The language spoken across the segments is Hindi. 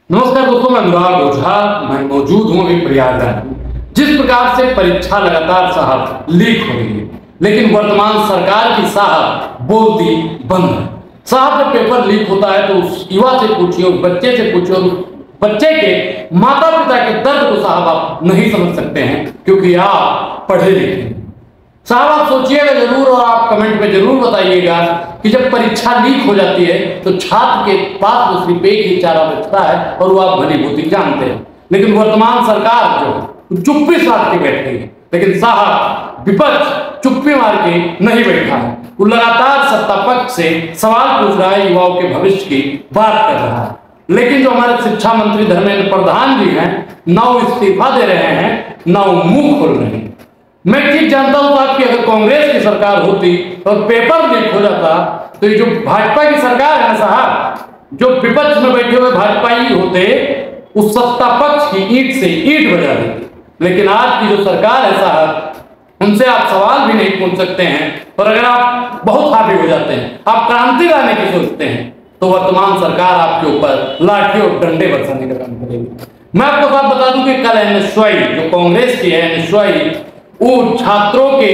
नमस्कार दोस्तों, मैं अनुराग ओझा। मैं मौजूद हूं अभी प्रयागराज में। जिस प्रकार से परीक्षा लगातार साहब लीक हो रही है, लेकिन वर्तमान सरकार की साहब बोलती बंद है। साहब जब पेपर लीक होता है तो उस युवा से पूछिए, उस बच्चे से पूछिए, उस बच्चे के माता पिता के दर्द को साहब आप नहीं समझ सकते हैं, क्योंकि आप पढ़े लिखे हैं। साहब आप सोचिएगा जरूर और आप कमेंट में जरूर बताइएगा कि जब परीक्षा लीक हो जाती है तो छात्र के पास तो सिर्फ एक ही चारा बचता है और वो आप भली भांति जानते हैं। लेकिन वर्तमान सरकार जो चुप्पी साध के बैठ गई है, लेकिन साहब विपक्ष चुप्पी मार के नहीं बैठा है। वो लगातार सत्ता पक्ष से सवाल पूछ रहा है, युवाओं के भविष्य की बात कर रहा है। लेकिन जो हमारे शिक्षा मंत्री धर्मेंद्र प्रधान जी हैं, ना वो इस्तीफा दे रहे हैं, ना वो मुंह खोल रहे हैं। मैं ठीक जानता हूं साहब कि अगर कांग्रेस की सरकार होती और पेपर लीक हो जाता तो ये जो भाजपा की सरकार है ना साहब, जो विपक्ष में बैठे हुए भाजपाई होते उस सत्ता पक्ष की ईंट से ईंट बजा देते। लेकिन आज की जो सरकार है साहब, उनसे आप सवाल भी नहीं पूछ सकते हैं। और अगर आप बहुत हावी हो जाते हैं, आप क्रांति लाने की सोचते हैं, तो वर्तमान सरकार आपके ऊपर लाठी और डंडे बरसाने का काम करेगी। मैं आपको बात बता दूं कि कल एनएसयूआई जो कांग्रेस की है, एनएसयूआई वो छात्रों के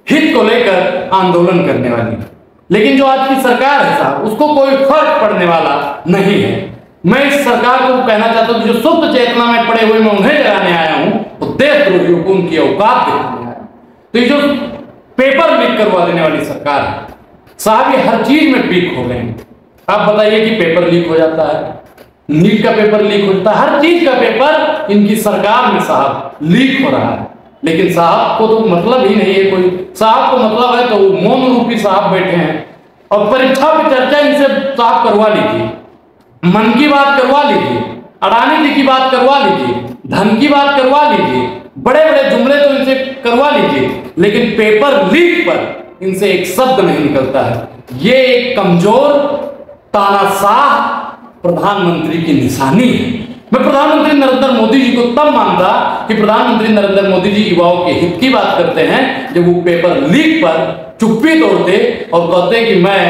हित को लेकर आंदोलन करने वाली है। लेकिन जो आज की सरकार है साहब, उसको कोई फर्क पड़ने वाला नहीं है। मैं इस सरकार को कहना चाहता हूं कि जो सुप्त चेतना में पड़े हुए मैं उन्हें जगाने आया हूं, तो देशद्रोहियों को उनकी औकात दिखाने आया हूं। तो ये जो पेपर लीक करवा देने वाली सरकार है साहब, ये हर चीज में लीक हो गए हैं। आप बताइए कि पेपर लीक हो जाता है, नीट का पेपर लीक हो जाता है, हर चीज का पेपर इनकी सरकार में साहब लीक हो रहा है। लेकिन साहब को तो मतलब ही नहीं है कोई। साहब को मतलब है तो वो मौन रूपी साहब बैठे हैं और परीक्षा पे चर्चा इनसे साहब करवा लीजिए, मन की बात करवा लीजिए, अडानी जी की बात करवा लीजिए, धन की बात करवा लीजिए, बड़े बड़े जुमले तो इनसे करवा लीजिए, लेकिन पेपर लीक पर इनसे एक शब्द नहीं निकलता है। ये एक कमजोर तानाशाह प्रधानमंत्री की निशानी है। मैं प्रधानमंत्री नरेंद्र मोदी जी को तब मानता कि प्रधानमंत्री नरेंद्र मोदी जी युवाओं के हित की बात करते हैं जब वो पेपर लीक पर चुप्पी तोड़ते और कहते कि मैं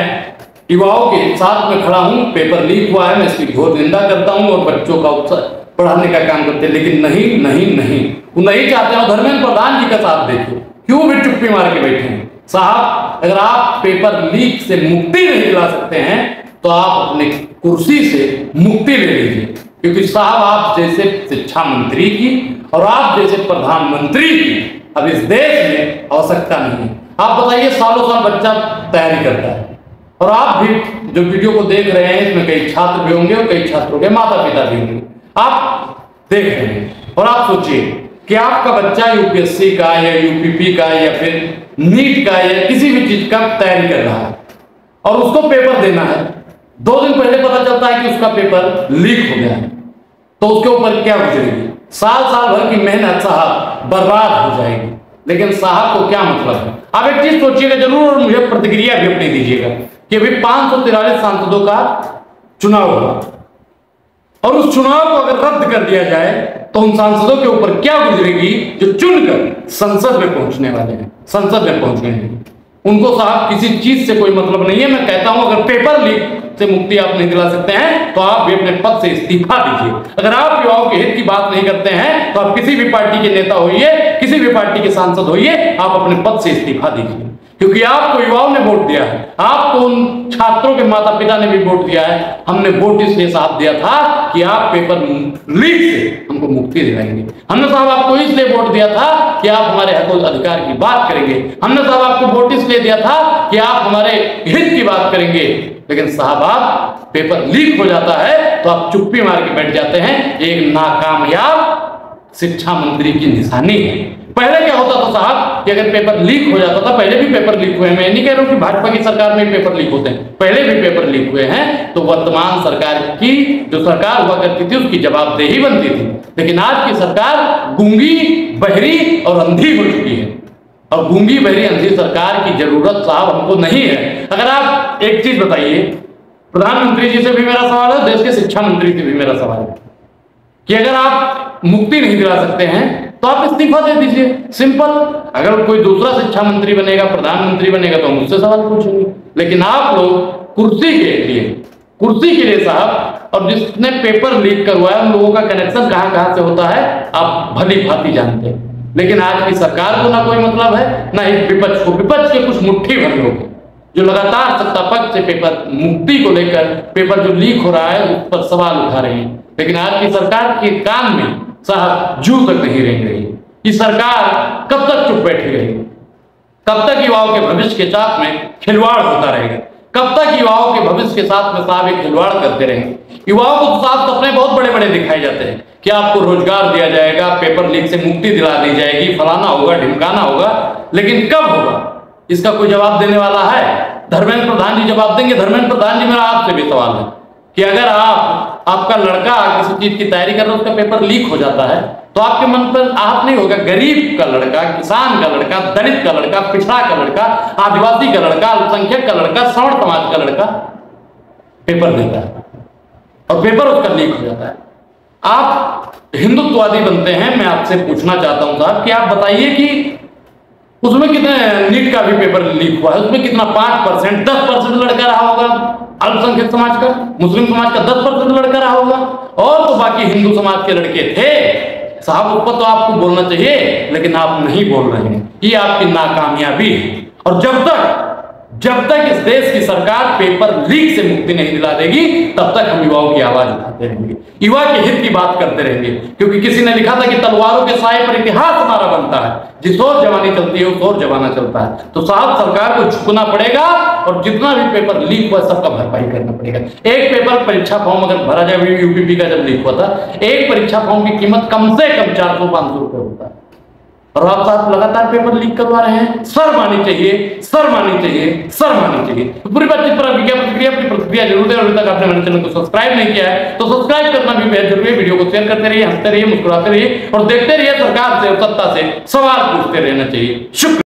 युवाओं के साथ में खड़ा हूं, पेपर लीक हुआ है, मैं इसकी घोर निंदा करता हूं और बच्चों का उत्साह बढ़ाने का काम करते। लेकिन नहीं नहीं नहीं, वो नहीं चाहते हैं। धर्मेंद्र प्रधान जी का साथ देखिए, क्यों भी चुप्पी मार के बैठे हैं। साहब अगर आप पेपर लीक से मुक्ति नहीं दिला सकते हैं तो आप अपनी कुर्सी से मुक्ति ले लीजिए, क्योंकि साहब आप जैसे शिक्षा मंत्री की और आप जैसे प्रधानमंत्री की अब इस देश में आवश्यकता नहीं है। आप बताइए, सालों साल बच्चा तैयारी करता है और आप भी जो वीडियो को देख रहे हैं इसमें कई छात्र भी होंगे और कई छात्रों के माता पिता भी होंगे। आप देख रहे हैं और आप सोचिए कि आपका बच्चा यूपीएससी का या यूपीपी का या फिर नीट का या किसी भी चीज का तैयारी कर रहा है और उसको पेपर देना है। 2 दिन पहले पता चलता है कि उसका पेपर लीक हो गया है, तो उसके ऊपर क्या गुजरेगी? साल भर की मेहनत साहब बर्बाद हो जाएगी। लेकिन साहब को क्या मतलब है? आप एक चीज सोचिएगा जरूर और मुझे प्रतिक्रिया भी अपनी दीजिएगा कि अभी 543 सांसदों का चुनाव होगा और उस चुनाव को अगर रद्द कर दिया जाए तो उन सांसदों के ऊपर क्या गुजरेगी जो चुनकर संसद में पहुंचने वाले हैं, संसद में पहुंच गए हैं। उनको साहब किसी चीज से कोई मतलब नहीं है। मैं कहता हूं अगर पेपर लीक से मुक्ति आप नहीं दिला सकते हैं तो आप भी अपने पद से इस्तीफा दीजिए। अगर आप युवाओं के हित की बात नहीं करते हैं तो आप किसी भी पार्टी के नेता होइए, किसी भी पार्टी के सांसद होइए, आप अपने पद से इस्तीफा दीजिए, क्योंकि आपको युवाओं ने वोट दिया है, आपको उन छात्रों के माता पिता ने भी वोट दिया है। हमने वोट इसलिए साथ दिया था कि आप पेपर लीक से हमको मुक्ति दिलाएंगे। हमने साहब आपको इसलिए वोट दिया था कि आप हमारे हक और अधिकार की बात करेंगे। हमने साहब आपको वोट इसलिए दिया था कि आप हमारे हित की बात करेंगे। लेकिन साहब आप पेपर लीक हो जाता है तो आप चुप्पी मार के बैठ जाते हैं। एक नाकामयाब शिक्षा मंत्री की निशानी है। पहले क्या होता था साहब कि अगर पेपर लीक हो जाता था, पहले भी पेपर लीक हुए हैं, मैं नहीं कह रहा हूं कि भाजपा की सरकार में पेपर लीक होते हैं, पहले भी पेपर लीक हुए हैं, तो वर्तमान सरकार की जो सरकार हुआ करती थी उसकी जवाबदेही बनती थी। लेकिन आज की सरकार गूंगी, बहरी और अंधी हो चुकी है और गूंगी, बहरी, अंधी सरकार की जरूरत साहब हमको नहीं है। अगर आप एक चीज बताइए, प्रधानमंत्री जी से भी मेरा सवाल है, देश के शिक्षा मंत्री से भी मेरा सवाल है कि अगर आप मुक्ति नहीं दिला सकते हैं तो आप इस्तीफा दे दीजिए, सिंपल। अगर कोई दूसरा शिक्षा मंत्री बनेगा, प्रधानमंत्री बनेगा तो हम उससे सवाल पूछेंगे। लेकिन आप लोग कुर्सी के लिए साहब और जिसने पेपर लीक करवाया उन लोगों का कनेक्शन कहां कहां से होता है आप भली भांति जानते हैं। लेकिन आज की सरकार को ना कोई मतलब है ना इस विपक्ष को। विपक्ष के कुछ मुट्ठी भर लोग जो लगातार सत्ता पक्ष से पेपर मुक्ति को लेकर पेपर जो लीक हो रहा है उस पर सवाल उठा रहे हैं, लेकिन आज की सरकार के कान में साहब जू तक नहीं रेंग रही। ये सरकार कब तक चुप बैठी रहेगी? कब तक युवाओं के भविष्य के साथ में खिलवाड़ होता रहेगा? कब तक युवाओं के भविष्य के साथ में साहब एक खिलवाड़ करते रहेंगे? युवाओं को तो साहब सपने बहुत बड़े बड़े दिखाए जाते हैं कि आपको रोजगार दिया जाएगा, पेपर लीक से मुक्ति दिला दी जाएगी, फलाना होगा ढिमकाना होगा, लेकिन कब होगा इसका कोई जवाब देने वाला है? धर्मेंद्र प्रधान जी जवाब देंगे। धर्मेंद्र प्रधान जी, मेरा आपसे भी सवाल है कि अगर आपका लड़का किसी चीज की तैयारी कर रहा है, उसका पेपर लीक हो जाता है, तो आपके मन पर आहत नहीं होगा? गरीब का लड़का, किसान का लड़का, दलित का लड़का, पिछड़ा का लड़का, आदिवासी का लड़का, अल्पसंख्यक का लड़का, सवर्ण समाज का लड़का पेपर देता है और पेपर उसका लीक हो जाता है। आप हिंदुत्ववादी बनते हैं, मैं आपसे पूछना चाहता हूं साहब कि आप बताइए कि उसमें कितने नीट का भी पेपर लीक हुआ है, उसमें कितना 5%, 10% लड़का रहा होगा अल्पसंख्यक समाज का, मुस्लिम समाज का 10% लड़का रहा होगा, और तो बाकी हिंदू समाज के लड़के थे साहब। ऊपर तो आपको बोलना चाहिए, लेकिन आप नहीं बोल रहे हैं। ये आपकी नाकामयाबी है। और जब तक इस देश की सरकार पेपर लीक से मुक्ति नहीं दिला देगी, तब तक हम युवाओं की आवाज उठाते रहेंगे, युवा के हित की बात करते रहेंगे। क्योंकि किसी ने लिखा था कि तलवारों के साए पर इतिहास हमारा बनता है, जिस ओर जवानी चलती है उस ओर जमाना चलता है। तो साहब सरकार को झुकना पड़ेगा और जितना भी पेपर लीक हुआ सबका भरपाई करना पड़ेगा। एक पेपर परीक्षा फॉर्म अगर भरा जाए, यूपीपी का जब लीक हुआ था, एक परीक्षा फॉर्म की कीमत कम से कम 400-500 रुपए होता है, और आप साहब लगातार पेपर लीक करवा रहे हैं। शर्म आनी चाहिए, शर्म आनी चाहिए, शर्म आनी चाहिए। तो पूरी बातचीत पर आपकी क्या प्रतिक्रिया? अपनी प्रतिक्रिया जरूर दें। अभी तक आपने मेरे चैनल को सब्सक्राइब नहीं किया है तो सब्सक्राइब करना भी बेहद जरूरी है। वीडियो को शेयर करते रहिए, हंसते रहिए, मुस्कुराते रहिए और देखते रहिए। सरकार से और सत्ता से सवाल पूछते रहना चाहिए। शुक्रिया।